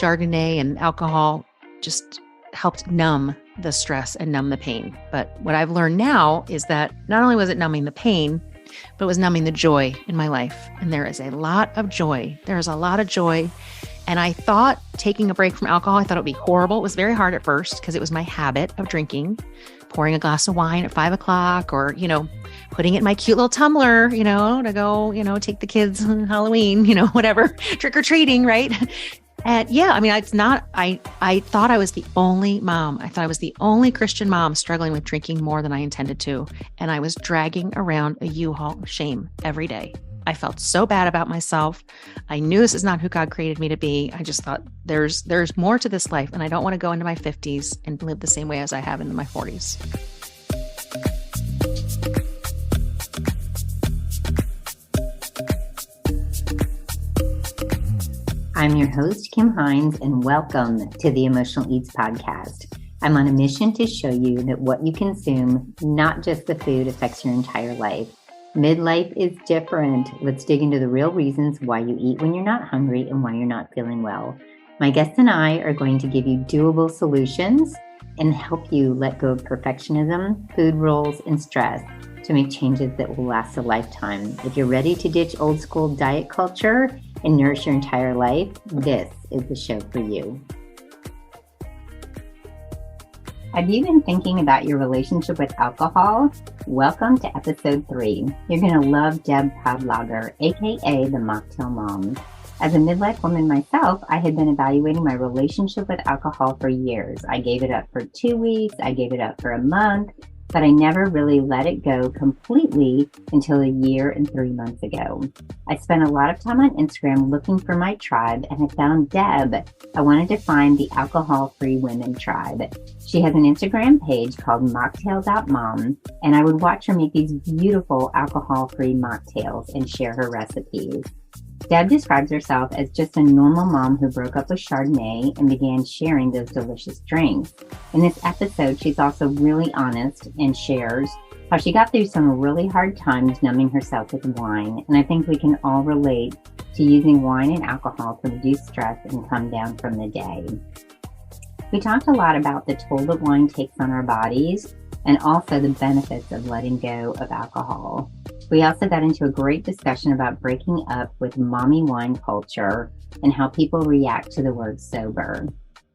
Chardonnay and alcohol just helped numb the stress and numb the pain. But what I've learned now is that not only was it numbing the pain, but it was numbing the joy in my life. And there is a lot of joy. There is a lot of joy. And I thought taking a break from alcohol, I thought it would be horrible. It was very hard at first because it was my habit of drinking, pouring a glass of wine at 5 o'clock or, putting it in my cute little tumbler, to go, take the kids on Halloween, whatever, trick or treating, right? And it's not, I thought I was the only mom. I thought I was the only Christian mom struggling with drinking more than I intended to. And I was dragging around a U-Haul of shame every day. I felt so bad about myself. I knew this is not who God created me to be. I just thought there's more to this life. And I don't want to go into my 50s and live the same way as I have in my 40s. I'm your host, Kim Hines, and welcome to the Emotional Eats Podcast. I'm on a mission to show you that what you consume, not just the food, affects your entire life. Midlife is different. Let's dig into the real reasons why you eat when you're not hungry and why you're not feeling well. My guest and I are going to give you doable solutions and help you let go of perfectionism, food rules, and stress to make changes that will last a lifetime. If you're ready to ditch old school diet culture and nourish your entire life, this is the show for you. Have you been thinking about your relationship with alcohol? Welcome to episode 3. You're going to love Deb Podlogar, aka the Mocktail Mom. As a midlife woman myself, I had been evaluating my relationship with alcohol for years. I gave it up for 2 weeks, I gave it up for a month, but I never really let it go completely until a year and 3 months ago. I spent a lot of time on Instagram looking for my tribe, and I found Deb. I wanted to find the alcohol-free women tribe. She has an Instagram page called Mocktail.mom, and I would watch her make these beautiful alcohol-free mocktails and share her recipes. Deb describes herself as just a normal mom who broke up with Chardonnay and began sharing those delicious drinks. In this episode, she's also really honest and shares how she got through some really hard times numbing herself with wine. And I think we can all relate to using wine and alcohol to reduce stress and come down from the day. We talked a lot about the toll that wine takes on our bodies and also the benefits of letting go of alcohol. We also got into a great discussion about breaking up with mommy wine culture and how people react to the word sober.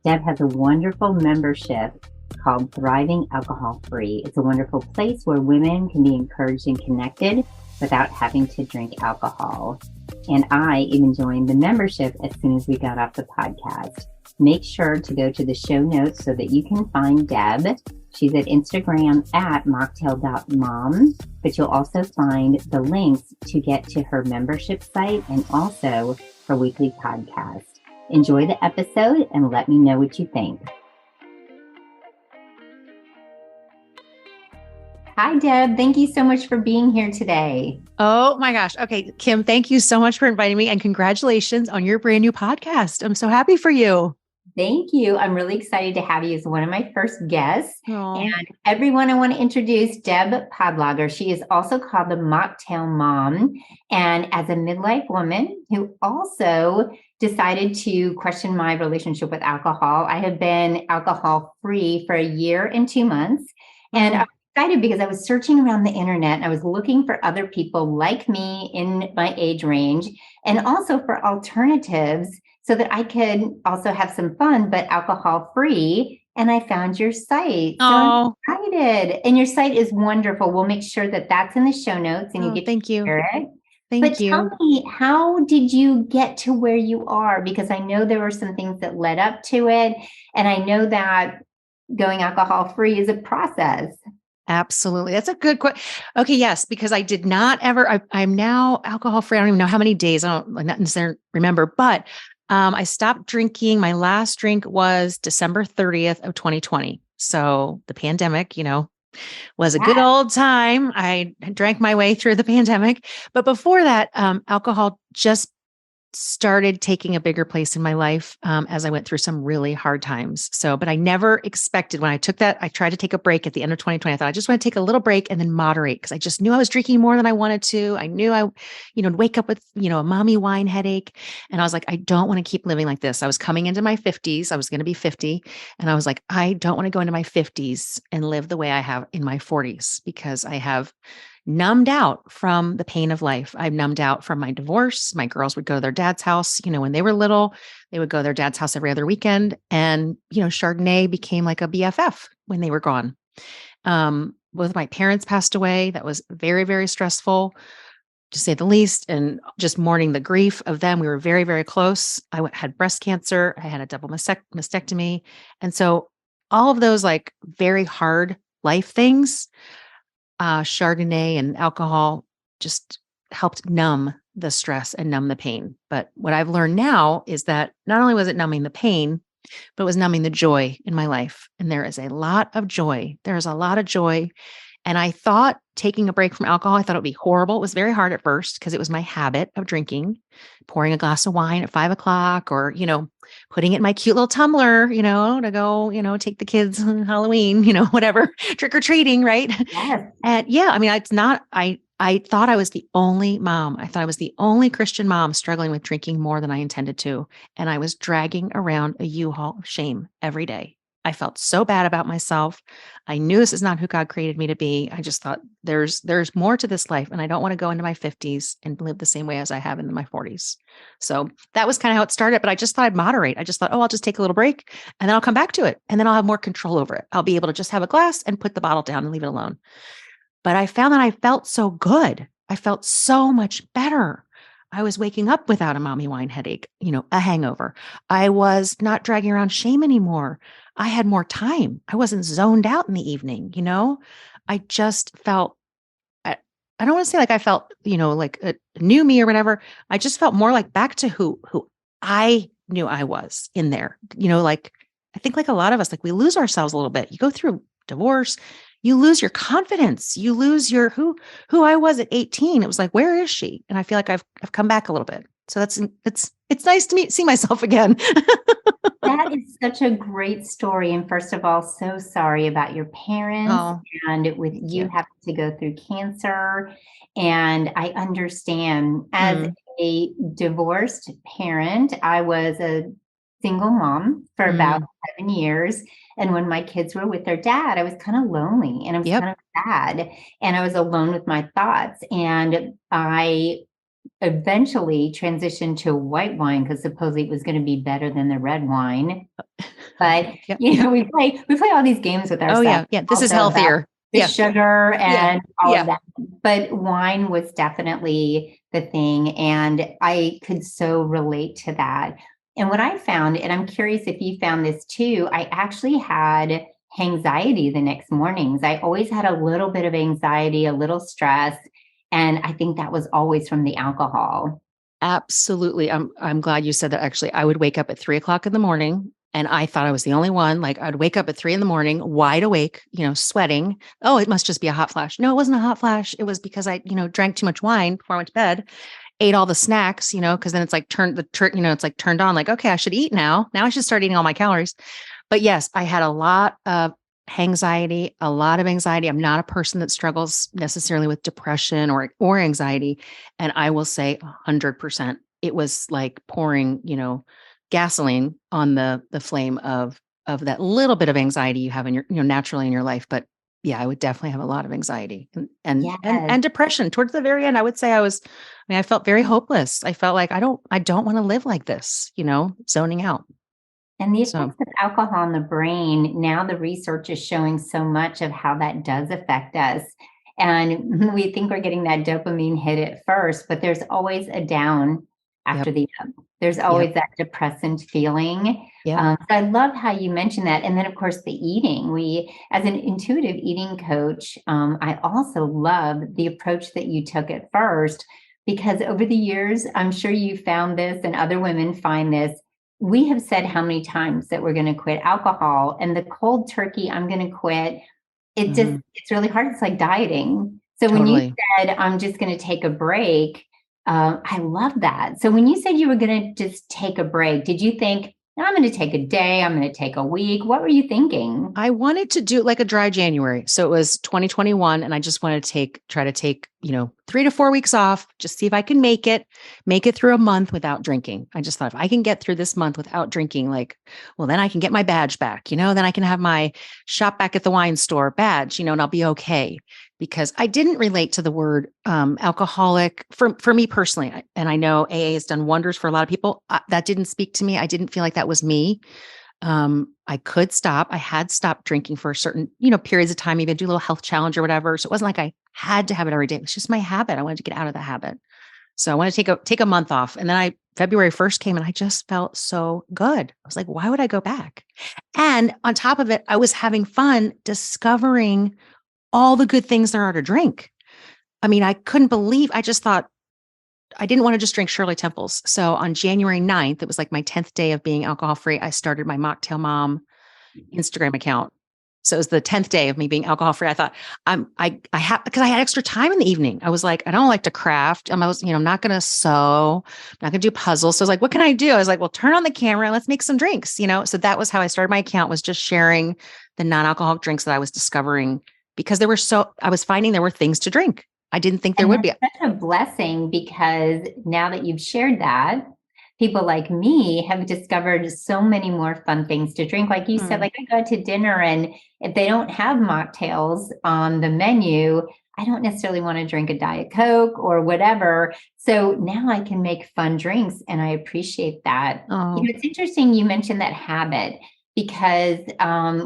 Deb has a wonderful membership called Thriving Alcohol Free. It's a wonderful place where women can be encouraged and connected without having to drink alcohol. And I even joined the membership as soon as we got off the podcast. Make sure to go to the show notes so that you can find Deb. She's at Instagram at mocktail.mom, but you'll also find the links to get to her membership site and also her weekly podcast. Enjoy the episode and let me know what you think. Hi, Deb. Thank you so much for being here today. Oh my gosh. Okay, Kim, thank you so much for inviting me and congratulations on your brand new podcast. I'm so happy for you. Thank you. I'm really excited to have you as one of my first guests. Aww. And everyone, I want to introduce Deb Podlogar. She is also called the Mocktail Mom. And as a midlife woman who also decided to question my relationship with alcohol, I have been alcohol-free for a year and 2 months. And I was excited because I was searching around the internet and I was looking for other people like me in my age range and also for alternatives so that I could also have some fun, but alcohol-free. And I found your site. So I'm excited. And your site is wonderful. We'll make sure that that's in the show notes and you get thank to you. hear it. Thank you. Tell me, how did you get to where you are? Because I know there were some things that led up to it. And I know that going alcohol-free is a process. Absolutely. That's a good question. Okay. Yes. Because I did not ever, I'm now alcohol free. I don't even know how many days. I don't necessarily remember, but I stopped drinking. My last drink was December 30th of 2020. So the pandemic, was a good old time. I drank my way through the pandemic. But before that, alcohol just started taking a bigger place in my life as I went through some really hard times. But I never expected when I took that, I tried to take a break at the end of 2020. I thought I just want to take a little break and then moderate because I just knew I was drinking more than I wanted to. I knew wake up with, a mommy wine headache. And I was like, I don't want to keep living like this. I was coming into my 50s. I was going to be 50. And I was like, I don't want to go into my 50s and live the way I have in my 40s because I have numbed out from the pain of life. I've numbed out from my divorce. My girls would go to their dad's house. When they were little, they would go to their dad's house every other weekend. And, Chardonnay became like a BFF when they were gone. Both my parents passed away. That was very, very stressful, to say the least. And just mourning the grief of them. We were very, very close. I had breast cancer. I had a double mastectomy. And so all of those like very hard life things, Chardonnay and alcohol just helped numb the stress and numb the pain. But what I've learned now is that not only was it numbing the pain, but it was numbing the joy in my life. And there is a lot of joy. There's a lot of joy. And I thought taking a break from alcohol, I thought it would be horrible. It was very hard at first because it was my habit of drinking, pouring a glass of wine at 5 o'clock or, putting it in my cute little tumbler, to go, take the kids on Halloween, whatever, trick or treating. Right. Yes. And yeah, I mean, it's not, I thought I was the only mom. I thought I was the only Christian mom struggling with drinking more than I intended to. And I was dragging around a U-Haul of shame every day. I felt so bad about myself. I knew this is not who God created me to be. I just thought there's more to this life. And I don't want to go into my 50s and live the same way as I have in my 40s. So that was kind of how it started. But I just thought I'd moderate. I just thought, I'll just take a little break and then I'll come back to it. And then I'll have more control over it. I'll be able to just have a glass and put the bottle down and leave it alone. But I found that I felt so good. I felt so much better. I was waking up without a mommy wine headache, a hangover. I was not dragging around shame anymore. I had more time. I wasn't zoned out in the evening, I just felt, I don't want to say like I felt, like a new me or whatever. I just felt more like back to who I knew I was in there, like, I think like a lot of us, like we lose ourselves a little bit. You go through divorce, you lose your confidence, you lose your who I was at 18. It was like, where is she? And I feel like I've come back a little bit. So it's nice to see myself again. That is such a great story. And first of all, so sorry about your parents and with you having to go through cancer. And I understand as a divorced parent, I was a single mom for about 7 years. And when my kids were with their dad, I was kind of lonely and I was kind of sad and I was alone with my thoughts. And I eventually transitioned to white wine because supposedly it was going to be better than the red wine. But we play all these games with ourselves. Oh yeah. This is healthier. The sugar and all of that. But wine was definitely the thing. And I could so relate to that. And what I found, and I'm curious if you found this too, I actually had anxiety the next mornings. I always had a little bit of anxiety, a little stress. And I think that was always from the alcohol. Absolutely. I'm glad you said that. Actually, I would wake up at 3 o'clock in the morning and I thought I was the only one. Like I'd wake up at 3 a.m, wide awake, sweating. Oh, it must just be a hot flash. No, it wasn't a hot flash. It was because I, drank too much wine before I went to bed, ate all the snacks, because then it's like it's like turned on like, okay, I should eat now. Now I should start eating all my calories. But yes, I had a lot of anxiety. I'm not a person that struggles necessarily with depression or anxiety. And I will say 100%, it was like pouring, gasoline on the flame of that little bit of anxiety you have in your, naturally in your life. But yeah, I would definitely have a lot of anxiety and depression towards the very end. I would say I felt very hopeless. I felt like I don't want to live like this, zoning out. And the effects of alcohol on the brain, now the research is showing so much of how that does affect us. And we think we're getting that dopamine hit at first, but there's always a down after the up. There's always that depressant feeling. So I love how you mentioned that. And then, of course, the eating. As an intuitive eating coach, I also love the approach that you took at first, because over the years, I'm sure you found this and other women find this. We have said how many times that we're going to quit alcohol, and the cold turkey, I'm going to quit. It's really hard. It's like dieting. So when you said, I'm just going to take a break, I love that. So when you said you were going to just take a break, did you think, I'm going to take a day, I'm going to take a week? What were you thinking? I wanted to do like a dry January. So it was 2021. And I just wanted to try to take, 3 to 4 weeks off, just see if I can make it through a month without drinking. I just thought if I can get through this month without drinking, well, then I can get my badge back, then I can have my shop back at the wine store badge, and I'll be okay. Because I didn't relate to the word alcoholic for me personally. And I know AA has done wonders for a lot of people. That didn't speak to me. I didn't feel like that was me. I could stop. I had stopped drinking for certain, periods of time, even do a little health challenge or whatever. So it wasn't like I had to have it every day. It was just my habit. I wanted to get out of the habit. So I wanted to take a month off. And then February 1st came and I just felt so good. I was like, why would I go back? And on top of it, I was having fun discovering all the good things there are to drink. I mean, I couldn't believe, I just thought, I didn't want to just drink Shirley Temples. So on January 9th, it was like my 10th day of being alcohol free. I started my Mocktail Mom Instagram account. So it was the 10th day of me being alcohol free. I thought because I had extra time in the evening. I was like, I don't like to craft. I'm not going to sew. I'm not going to do puzzles. So I was like, what can I do? I was like, well, turn on the camera and let's make some drinks, So that was how I started my account, was just sharing the non-alcoholic drinks that I was discovering, because I was finding there were things to drink. I didn't think there would be. Such a blessing, because now that you've shared that, people like me have discovered so many more fun things to drink. Like you said, like I go to dinner and if they don't have mocktails on the menu, I don't necessarily want to drink a Diet Coke or whatever. So now I can make fun drinks, and I appreciate that. Oh. It's interesting you mentioned that habit, because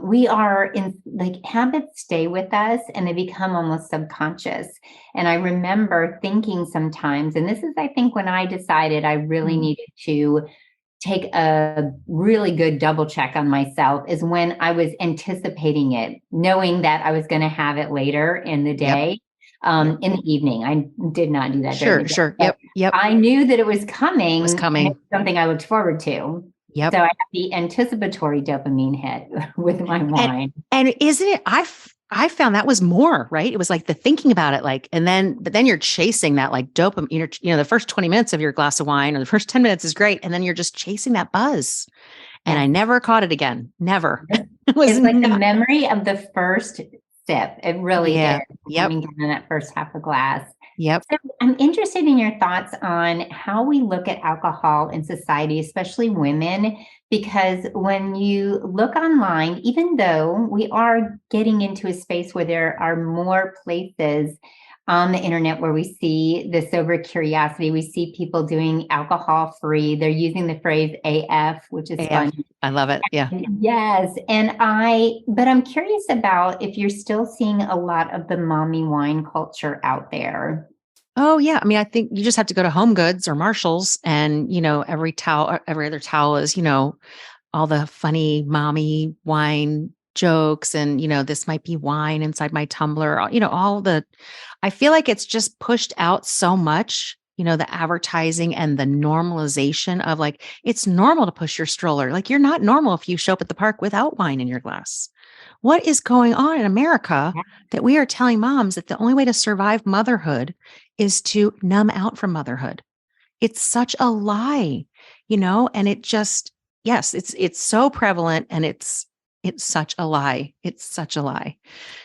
we are in, like, habits stay with us and they become almost subconscious. And I remember thinking sometimes, and this is, I think, when I decided I really needed to take a really good double check on myself, is when I was anticipating it, knowing that I was going to have it later in the day. In the evening. I did not do that. Sure. Yep. I knew that it was coming. It was coming. And it was something I looked forward to. Yep. So I have the anticipatory dopamine hit with my wine. And isn't it, I found that was more, right? It was like the thinking about it, but then you're chasing that like dopamine, the first 20 minutes of your glass of wine or the first 10 minutes is great. And then you're just chasing that buzz. And I never caught it again. Never. It's like the memory of the first sip. It really is. Yep. In that first half a glass. Yep. So I'm interested in your thoughts on how we look at alcohol in society, especially women, because when you look online, even though we are getting into a space where there are more places on the internet where we see the sober curiosity, we see people doing alcohol free. They're using the phrase AF, which is fun. I love it. Yeah. Yes. But I'm curious about if you're still seeing a lot of the mommy wine culture out there. Oh yeah. I mean, I think you just have to go to Home Goods or Marshall's and, every other towel is, all the funny mommy wine jokes and, this might be wine inside my tumbler, I feel like it's just pushed out so much, the advertising and the normalization of like, it's normal to push your stroller. Like, you're not normal if you show up at the park without wine in your glass. What is going on in America that we are telling moms that the only way to survive motherhood is to numb out from motherhood? It's such a lie, and it just, yes, it's so prevalent, and it's such a lie. It's such a lie.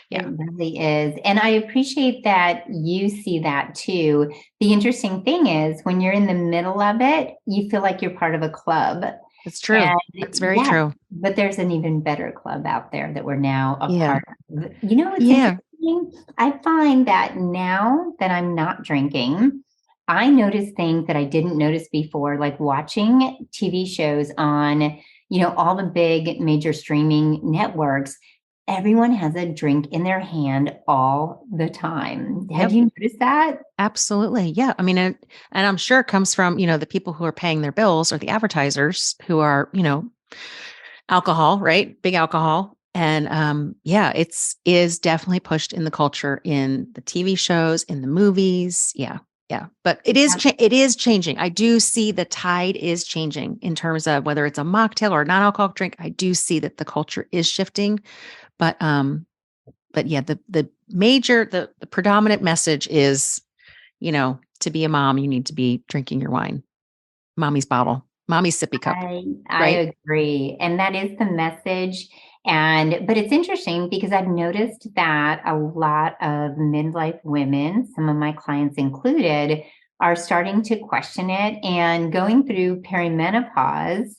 Yeah. It really is. And I appreciate that you see that too. The interesting thing is, when you're in the middle of it, you feel like you're part of a club. It's true. It's very true. But there's an even better club out there that we're now a part of. What's interesting? I find that now that I'm not drinking, I notice things that I didn't notice before, like watching TV shows on, all the big major streaming networks. Everyone has a drink in their hand all the time. Have you noticed that? Absolutely. Yeah. I mean, and I'm sure it comes from, the people who are paying their bills, or the advertisers who are, alcohol, right? Big alcohol. And is definitely pushed in the culture, in the TV shows, in the movies. Yeah. Yeah. But it is changing. I do see the tide is changing in terms of whether it's a mocktail or a non-alcoholic drink. I do see that the culture is shifting. But yeah, the predominant message is, to be a mom, you need to be drinking your wine. Mommy's bottle, mommy's sippy cup, I right? agree. And that is the message. But it's interesting because I've noticed that a lot of midlife women, some of my clients included, are starting to question it and going through perimenopause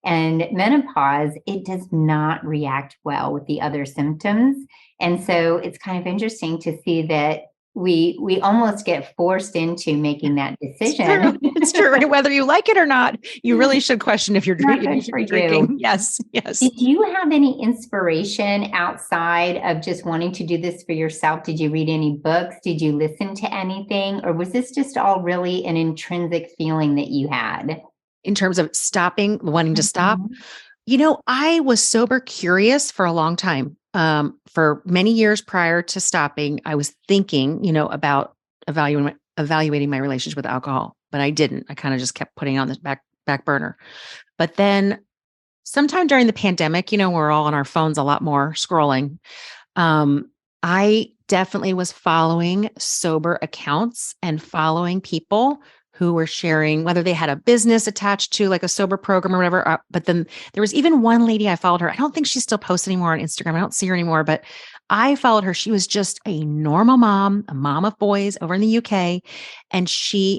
and menopause, it does not react well with the other symptoms. And so it's kind of interesting to see that we almost get forced into making that It's true. decision. It's true. Right? Whether you like it or not, you really should question if you're Not if you good should for be you. drinking. Yes. Yes. Did you have any inspiration outside of just wanting to do this for yourself? Did you read any books? Did you listen to anything? Or was this just all really an intrinsic feeling that you had? In terms of stopping, wanting to stop, Mhm. I was sober curious for a long time. For many years prior to stopping, I was thinking, about evaluating my relationship with alcohol, but I didn't. I kind of just kept putting it on the back burner. But then sometime during the pandemic, we're all on our phones a lot more scrolling. Um, I definitely was following sober accounts and following people who were sharing whether they had a business attached to like a sober program or whatever. But then there was even one lady I followed her. I don't think she still posts anymore on Instagram. I don't see her anymore, but I followed her. She was just a normal mom, a mom of boys over in the UK. And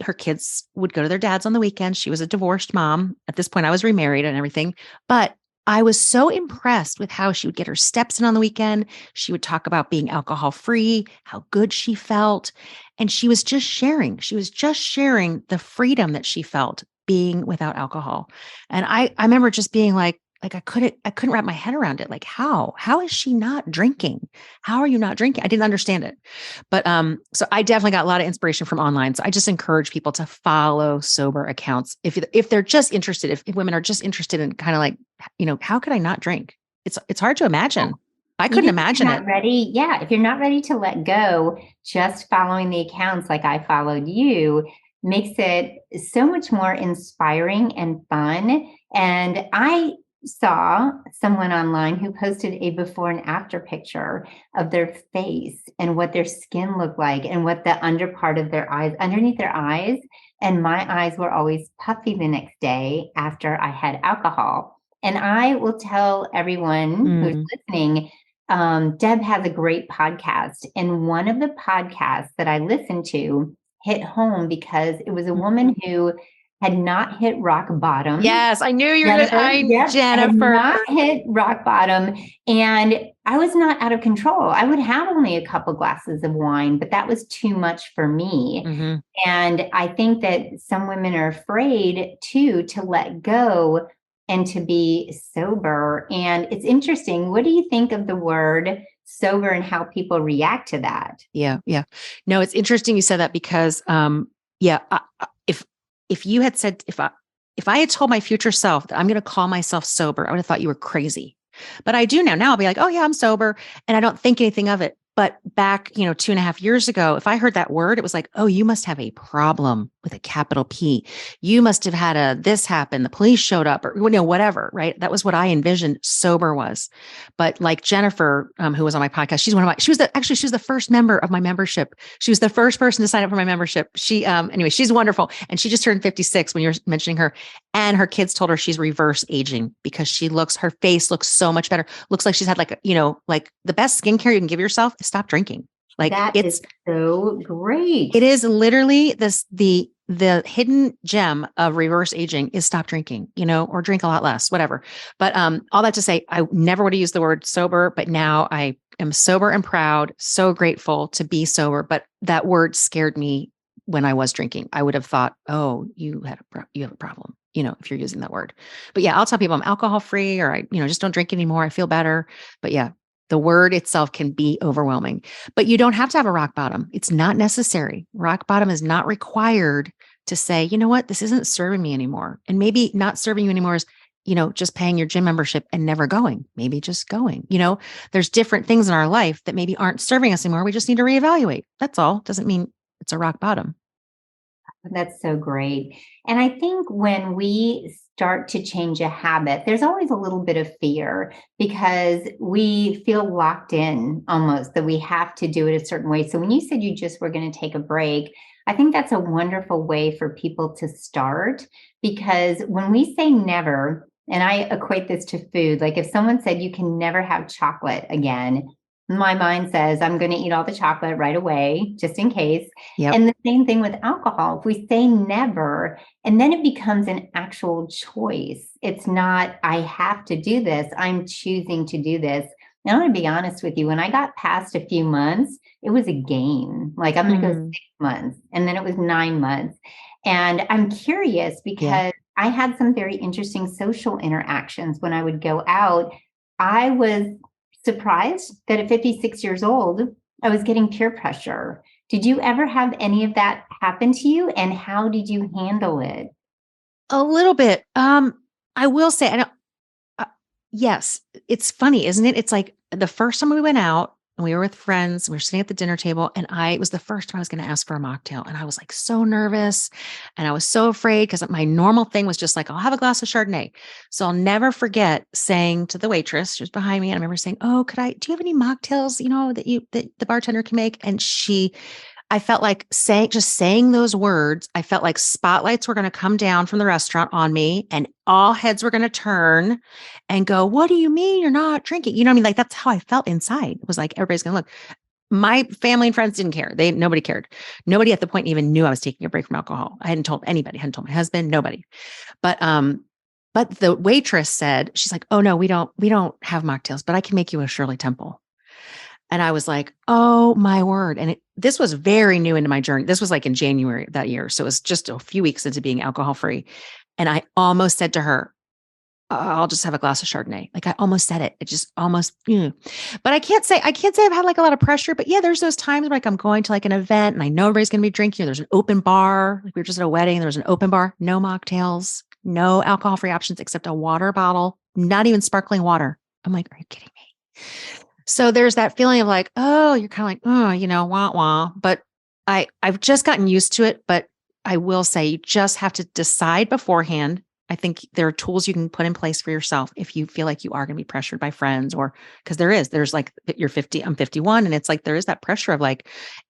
her kids would go to their dads on the weekends. She was a divorced mom. At this point, I was remarried and everything. But I was so impressed with how she would get her steps in on the weekend. She would talk about being alcohol free, how good she felt. And she was just sharing. She was just sharing the freedom that she felt being without alcohol. And I remember just being like I couldn't wrap my head around it. Like, how is she not drinking? How are you not drinking? I didn't understand it. But so I definitely got a lot of inspiration from online. So I just encourage people to follow sober accounts if they're just interested, if women are just interested in kind of like, how could I not drink? It's hard to imagine. I couldn't Even if imagine you're it. not ready, yeah, if you're not ready to let go, just following the accounts like I followed you makes it so much more inspiring and fun. And I saw someone online who posted a before and after picture of their face and what their skin looked like and what the under part of their eyes, underneath their eyes. And my eyes were always puffy the next day after I had alcohol. And I will tell everyone who's Mm. listening, Deb has a great podcast. And one of the podcasts that I listened to hit home because it was a woman who had not hit rock bottom. Yes, I knew you were Jennifer, yep, had Jennifer. not hit rock bottom. And I was not out of control. I would have only a couple glasses of wine, but that was too much for me. Mm-hmm. And I think that some women are afraid too to let go and to be sober. And it's interesting. What do you think of the word sober and how people react to that? Yeah, yeah. No, it's interesting you said that because, if you had said if I had told my future self that I'm going to call myself sober, I would have thought you were crazy. But I do now. Now I'll be like, oh yeah, I'm sober, and I don't think anything of it. But back, 2.5 years ago, if I heard that word, it was like, oh, you must have a problem with a capital P. You must have had this happen. The police showed up or, whatever, right? That was what I envisioned sober was. But like Jennifer, who was on my podcast, she was the first member of my membership. She was the first person to sign up for my membership. Anyway, she's wonderful. And she just turned 56 when you're mentioning her. And her kids told her she's reverse aging because her face looks so much better. Looks like she's had like the best skincare you can give yourself is stop drinking. Like That is so great. it is literally the hidden gem of reverse aging is stop drinking, or drink a lot less, whatever. But all that to say, I never would have used the word sober, but now I am sober and proud, so grateful to be sober. But that word scared me when I was drinking. I would have thought, oh, you have a problem, if you're using that word. But yeah, I'll tell people I'm alcohol free or I, just don't drink anymore. I feel better. But yeah, the word itself can be overwhelming, but you don't have to have a rock bottom. It's not necessary. Rock bottom is not required to say, you know what, this isn't serving me anymore. And maybe not serving you anymore is, just paying your gym membership and never going, maybe just going, there's different things in our life that maybe aren't serving us anymore. We just need to reevaluate. That's all. Doesn't mean it's a rock bottom. That's so great. And I think when we start to change a habit, there's always a little bit of fear because we feel locked in almost that we have to do it a certain way. So when you said you just were going to take a break, I think that's a wonderful way for people to start, because when we say never, and I equate this to food, like if someone said you can never have chocolate again, my mind says I'm going to eat all the chocolate right away, just in case. Yep. And the same thing with alcohol. If we say never, and then it becomes an actual choice. It's not, I have to do this. I'm choosing to do this. And I'm going to be honest with you, when I got past a few months, it was a game. Like I'm going to go 6 months, and then it was 9 months. And I'm curious Yeah. because I had some very interesting social interactions when I would go out. I was surprised that at 56 years old, I was getting peer pressure. Did you ever have any of that happen to you? And how did you handle it? A little bit. I will say, I don't, yes, it's funny, isn't it? It's like the first time we went out and we were with friends, we were sitting at the dinner table, and it was the first time I was going to ask for a mocktail. And I was like so nervous and I was so afraid because my normal thing was just like, I'll have a glass of Chardonnay. So I'll never forget saying to the waitress, she was behind me, and I remember saying, oh, do you have any mocktails, that the bartender can make? And I felt like saying those words, I felt like spotlights were going to come down from the restaurant on me, and all heads were going to turn and go, what do you mean you're not drinking? You know what I mean? Like, that's how I felt inside. It was like, everybody's going to look. My family and friends didn't care. Nobody cared. Nobody at the point even knew I was taking a break from alcohol. I hadn't told anybody, hadn't told my husband, nobody. But the waitress said, she's like, oh no, we don't have mocktails, but I can make you a Shirley Temple. And I was like, oh my word. And this was very new into my journey. This was like in January of that year. So it was just a few weeks into being alcohol free. And I almost said to her, I'll just have a glass of Chardonnay. Like I almost said it. It just almost, but I can't say I've had like a lot of pressure, but yeah, there's those times like I'm going to like an event and I know everybody's going to be drinking. There's an open bar. Like we were just at a wedding. There was an open bar, no mocktails, no alcohol free options except a water bottle, not even sparkling water. I'm like, are you kidding me? So there's that feeling of like, oh, you're kind of like, oh, wah, wah. But I've just gotten used to it. But I will say you just have to decide beforehand. I think there are tools you can put in place for yourself if you feel like you are going to be pressured by friends, or because there's like, you're 50, I'm 51. And it's like, there is that pressure of like,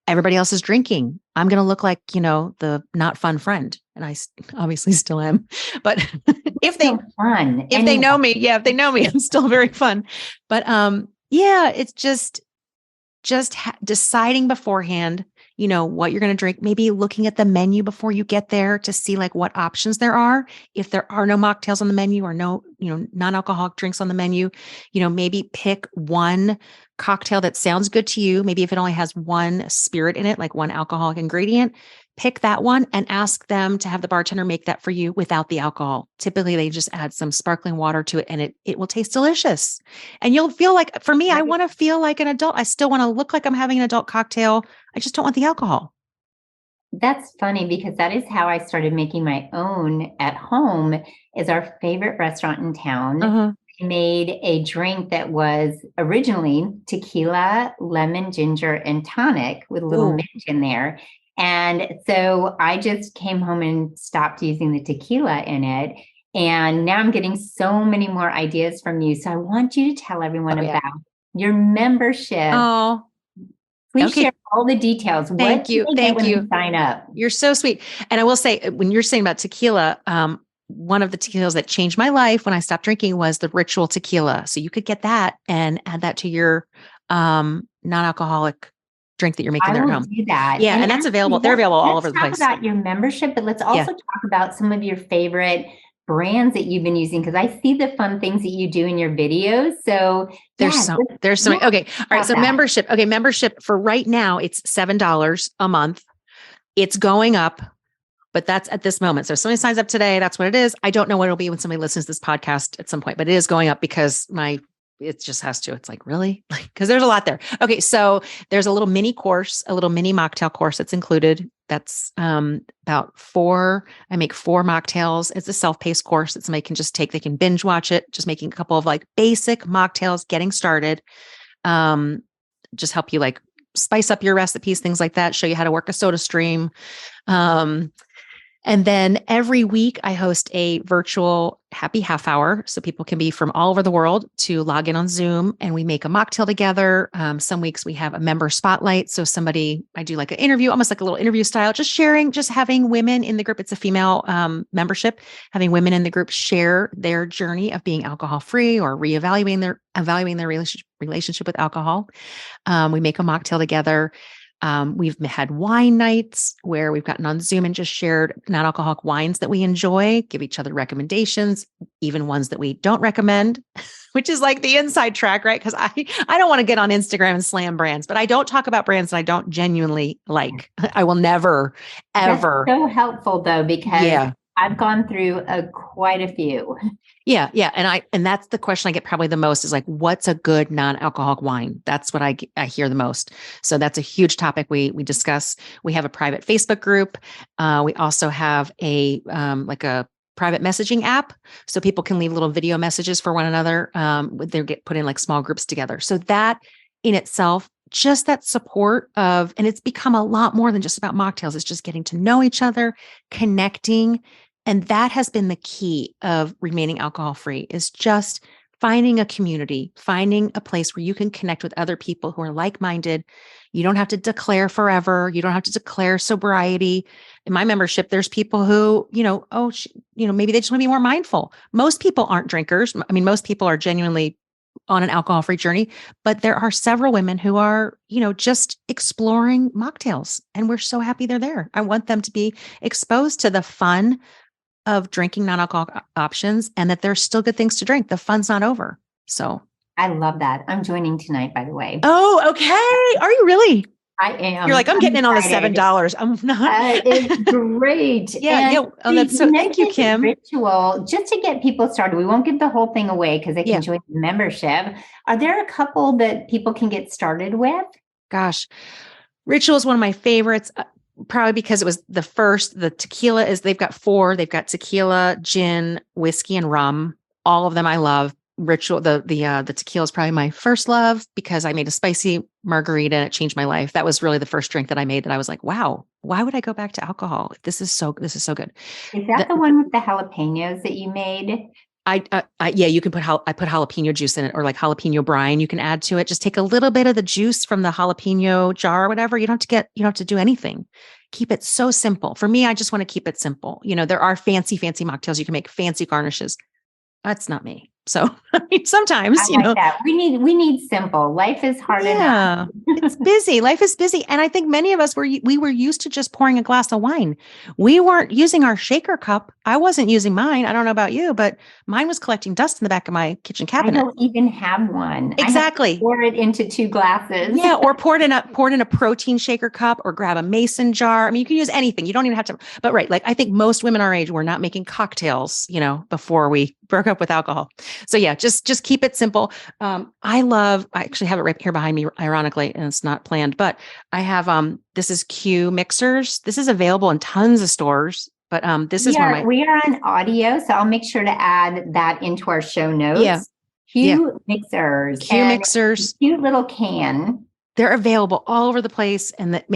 everybody else is drinking. I'm going to look like, the not fun friend. And I obviously still am, but if they know me, if they know me, I'm still very fun. But, yeah, it's just deciding beforehand, what you're going to drink, maybe looking at the menu before you get there to see like what options there are. If there are no mocktails on the menu or no, non-alcoholic drinks on the menu, maybe pick one cocktail that sounds good to you. Maybe if it only has one spirit in it, like one alcoholic ingredient, pick that one and ask them to have the bartender make that for you without the alcohol. Typically, they just add some sparkling water to it and it will taste delicious. And you'll feel like, for me, I want to feel like an adult. I still want to look like I'm having an adult cocktail. I just don't want the alcohol. That's funny because that is how I started making my own at home. Is our favorite restaurant in town. Uh-huh. Made a drink that was originally tequila, lemon, ginger, and tonic with a little mint in there. And so I just came home and stopped using the tequila in it. And now I'm getting so many more ideas from you. So I want you to tell everyone about your membership. Oh, please share all the details. Thank you. Thank you. Sign up. You're so sweet. And I will say, when you're saying about tequila, one of the tequilas that changed my life when I stopped drinking was the Ritual tequila. So you could get that and add that to your non-alcoholic drink that you're making there at home. Do that. Yeah, and that's available. They're available all over the place. Let's talk about your membership, but let's also talk about some of your favorite brands that you've been using, because I see the fun things that you do in your videos. So there's so many. Okay. All right. So membership. Okay. Membership for right now, it's $7 a month. It's going up, but that's at this moment. So if somebody signs up today, that's what it is. I don't know what it'll be when somebody listens to this podcast at some point, but it is going up because it just has to. It's like, really? Because there's a lot there. Okay. So there's a little mini course, a little mini mocktail course that's included. That's about I make 4 mocktails. It's a self-paced course that somebody can just take. They can binge watch it, just making a couple of like basic mocktails, getting started. Just help you like spice up your recipes, things like that, show you how to work a soda stream. And then every week I host a virtual happy half hour. So people can be from all over the world to log in on Zoom and we make a mocktail together. Some weeks we have a member spotlight. So I do like an interview, almost like a little interview style, just sharing, just having women in the group. It's a female membership, having women in the group share their journey of being alcohol free or evaluating their relationship with alcohol. We make a mocktail together. We've had wine nights where we've gotten on Zoom and just shared non-alcoholic wines that we enjoy, give each other recommendations, even ones that we don't recommend, which is like the inside track, right? Because I don't want to get on Instagram and slam brands, but I don't talk about brands that I don't genuinely like. I will never, ever. That's so helpful though, because Yeah. I've gone through quite a few. Yeah. Yeah. And that's the question I get probably the most is like, what's a good non-alcoholic wine? That's what I hear the most. So that's a huge topic we discuss. We have a private Facebook group. We also have like a private messaging app. So people can leave little video messages for one another. They get put in like small groups together. So that in itself, just that support and it's become a lot more than just about mocktails. It's just getting to know each other, connecting. And that has been the key of remaining alcohol free is just finding a community, finding a place where you can connect with other people who are like-minded. You don't have to declare forever. You don't have to declare sobriety. In my membership, there's people who, maybe they just want to be more mindful. Most people aren't drinkers. I mean, most people are genuinely on an alcohol-free journey, but there are several women who are, just exploring mocktails. And we're so happy they're there. I want them to be exposed to the fun of drinking non-alcoholic options and that there's still good things to drink. The fun's not over. So I love that. I'm joining tonight, by the way. Oh, okay. Are you really? I am. You're like, I'm getting in on the $7. I'm not. It's great. Yeah. Oh, that's so. Thank you, Kim. Ritual, just to get people started. We won't give the whole thing away because they can join the membership. Are there a couple that people can get started with? Gosh, Ritual is one of my favorites. Probably because it was the first. The tequila they've got 4. They've got tequila, gin, whiskey, and rum. All of them I love. Ritual, the tequila is probably my first love because I made a spicy margarita and it changed my life. That was really the first drink that I made that I was like, wow, why would I go back to alcohol? This is so good. Is that the one with the jalapenos that you made? Yeah, you can I put jalapeno juice in it or like jalapeno brine. You can add to it. Just take a little bit of the juice from the jalapeno jar or whatever. You don't have to do anything. Keep it so simple. For me, I just want to keep it simple. There are fancy mocktails. You can make fancy garnishes. That's not me. So I mean, sometimes, that. We need simple. Life is hard enough. It's busy. Life is busy. And I think many of us we were used to just pouring a glass of wine. We weren't using our shaker cup. I wasn't using mine. I don't know about you, but mine was collecting dust in the back of my kitchen cabinet. I don't even have one. Exactly. I have to pour it into 2 glasses. Yeah. Or poured in a protein shaker cup or grab a mason jar. I mean, you can use anything. You don't even have to, but right. Like I think most women our age were not making cocktails, before we broke up with alcohol. So yeah, just keep it simple. I actually have it right here behind me, ironically, and it's not planned, but I have, this is Q mixers. This is available in tons of stores, but this is we are on audio. So I'll make sure to add that into our show notes. Yeah. Q mixers. Q mixers. Cute little can. They're available all over the place. And that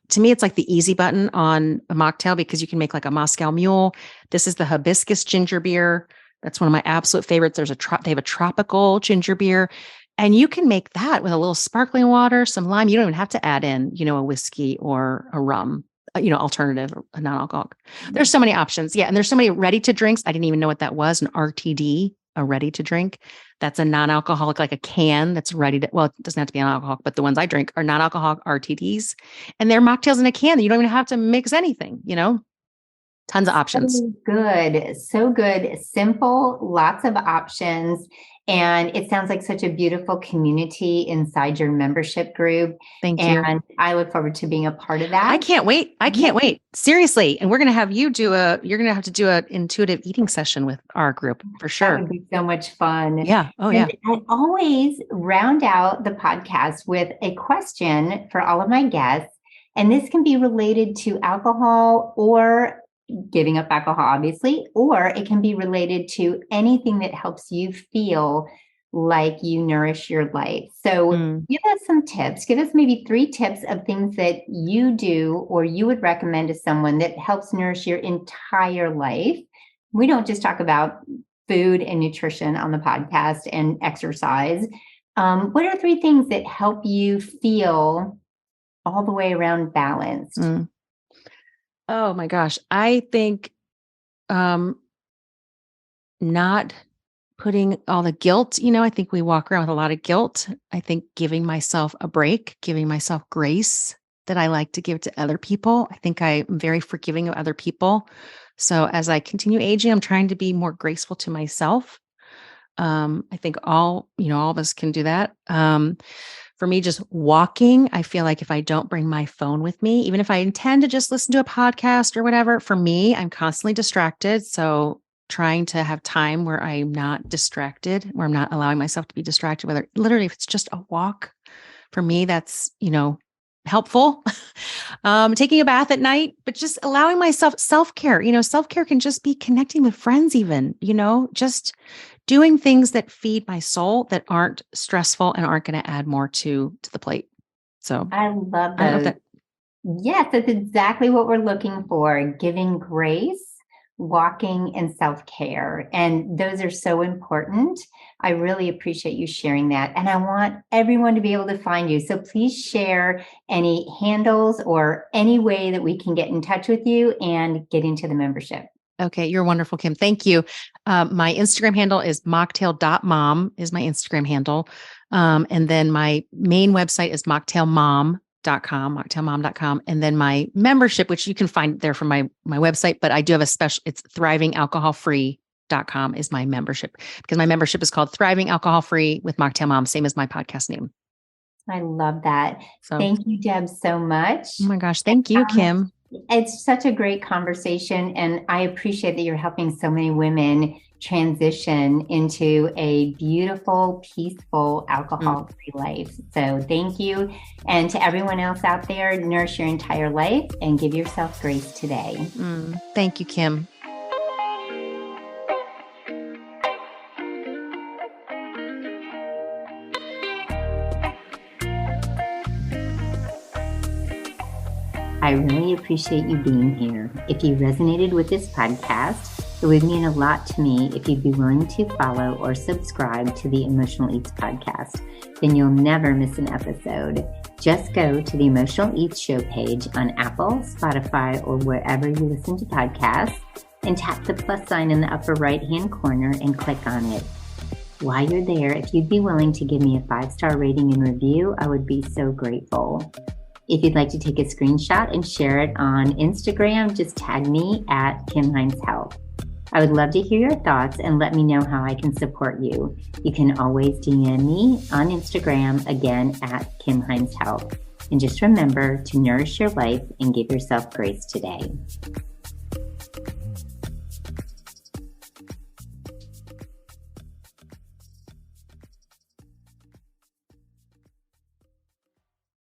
to me, it's like the easy button on a mocktail because you can make like a Moscow Mule. This is the hibiscus ginger beer. That's one of my absolute favorites. They have a tropical ginger beer and you can make that with a little sparkling water, some lime. You don't even have to add in, a whiskey or a rum, alternative, a non-alcoholic. There's so many options. Yeah. And there's so many ready to drinks. I didn't even know what that was. An RTD, a ready to drink. That's a non-alcoholic, like a can that's ready to, well, it doesn't have to be an alcoholic, but the ones I drink are non-alcoholic RTDs and they're mocktails in a can that you don't even have to mix anything, Tons of options. So good. Simple, lots of options. And it sounds like such a beautiful community inside your membership group. Thank you. And I look forward to being a part of that. I can't wait. Seriously. And we're going to have you're going to have to do an intuitive eating session with our group for sure. That would be so much fun. Yeah. Oh, yeah. I always round out the podcast with a question for all of my guests. And this can be related to alcohol or giving up alcohol, obviously, or it can be related to anything that helps you feel like you nourish your life. So give us some tips. Give us maybe 3 tips of things that you do or you would recommend to someone that helps nourish your entire life. We don't just talk about food and nutrition on the podcast and exercise. What are 3 things that help you feel all the way around balanced? Oh my gosh. I think not putting all the guilt, I think we walk around with a lot of guilt. I think giving myself a break, giving myself grace that I like to give to other people. I think I'm very forgiving of other people. So as I continue aging, I'm trying to be more graceful to myself. I think all of us can do that. For me, just walking, I feel like if I don't bring my phone with me, even if I intend to just listen to a podcast or whatever, for me, I'm constantly distracted. So trying to have time where I'm not distracted, where I'm not allowing myself to be distracted, whether literally if it's just a walk, for me, that's, helpful. Taking a bath at night, but just allowing myself self-care. Self-care can just be connecting with friends even, just doing things that feed my soul that aren't stressful and aren't going to add more to the plate. So I love those. Yes, that's exactly what we're looking for. Giving grace, walking, and self-care. And those are so important. I really appreciate you sharing that. And I want everyone to be able to find you. So please share any handles or any way that we can get in touch with you and get into the membership. Okay. You're wonderful, Kim. Thank you. My Instagram handle is mocktail.mom is my Instagram handle. And then my main website is mocktailmom.com. And then my membership, which you can find there from my website, but I do have a special, it's thrivingalcoholfree.com is my membership, because my membership is called Thriving Alcohol Free with Mocktail Mom, same as my podcast name. I love that. So, thank you, Deb, so much. Oh my gosh. Thank you, Kim. It's such a great conversation. And I appreciate that you're helping so many women transition into a beautiful, peaceful, alcohol-free life. So thank you. And to everyone else out there, nourish your entire life and give yourself grace today. Thank you, Kim. I really appreciate you being here. If you resonated with this podcast, it would mean a lot to me if you'd be willing to follow or subscribe to the Emotional Eats podcast. Then you'll never miss an episode. Just go to the Emotional Eats show page on Apple, Spotify, or wherever you listen to podcasts and tap the plus sign in the upper right-hand corner and click on it. While you're there, if you'd be willing to give me a 5-star rating and review, I would be so grateful. If you'd like to take a screenshot and share it on Instagram, just tag me at Kim Hines Health. I would love to hear your thoughts and let me know how I can support you. You can always DM me on Instagram, again, at Kim Hines Health. And just remember to nourish your life and give yourself grace today.